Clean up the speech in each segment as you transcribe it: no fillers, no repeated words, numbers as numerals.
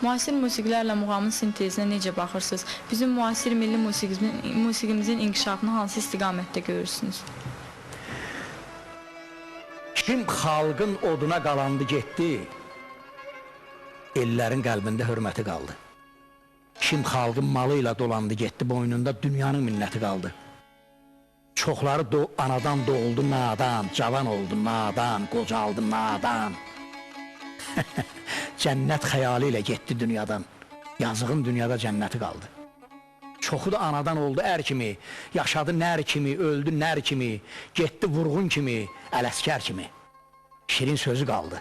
Müasir musiqilərlə muğamın sintezinə necə baxırsınız? Bizim müasir milli musiqimizin inkişafını hansı istiqamətdə görürsünüz? Kim xalqın oduna qalandı getdi, ellərin qəlbində hörməti qaldı. Kim xalqın malı ilə dolandı getdi, boynunda dünyanın minnəti qaldı. Çoxları anadan doğuldu nadan, cavan oldu nadan, qocaldı nadan. Cənnət xəyalı ilə getdi dünyadan, yazığın dünyada cənnəti qaldı. Çoxu da anadan oldu ər kimi, yaşadı nər kimi, öldü nər kimi, getdi vurğun kimi, ələskər kimi. Şirin sözü qaldı,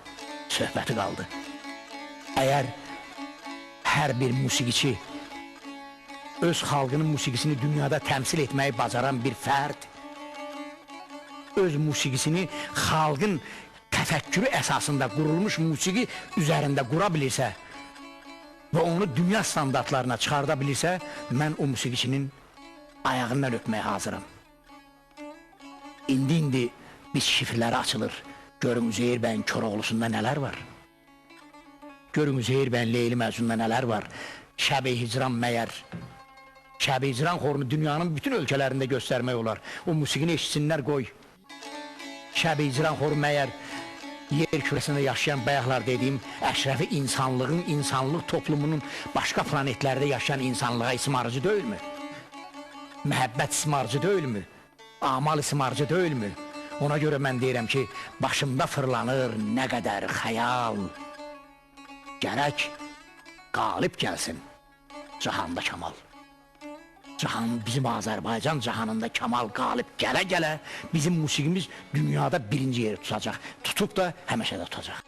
söhbəti qaldı. Əgər hər bir musiqiçi öz xalqının musiqisini dünyada təmsil etməyi bacaran bir fərd, öz musiqisini xalqın təfəkkürü əsasında qurulmuş musiqi üzərində qura bilirsə və onu dünya standartlarına çıxarda bilirsə, mən o musiqiçinin ayağından öpməyə hazıram. İndi biz şifrləri açılır. Görün Üzeyir bəyin Koroğlusunda nələr var? Görün Üzeyir bəyin Leyli Məcnun'da nələr var? Şəb-i Hicran məyər? Şəb-i Hicran xorunu dünyanın bütün ölkələrində göstərmək olar. O musiqini eşitsinlər qoy. Şəb-i Hicran xoru məyər yer kürəsində yaşayan bayaqlar dediyim əşrəfi insanlığın, insanlıq toplumunun başqa planetlərdə yaşayan insanlığa ismarıcı deyilmi? Məhəbbət ismarıcı deyilmi? Amal ismarıcı deyilmi? Ona görə mən deyirəm ki, başımda fırlanır nə qədər xəyal. Gərək qalib gəlsin cahanda kamal. Bizim Azərbaycan cahanında kamal qalib gələ-gələ bizim musiqimiz dünyada birinci yeri tutacaq. Tutub da həməşə də tutacaq.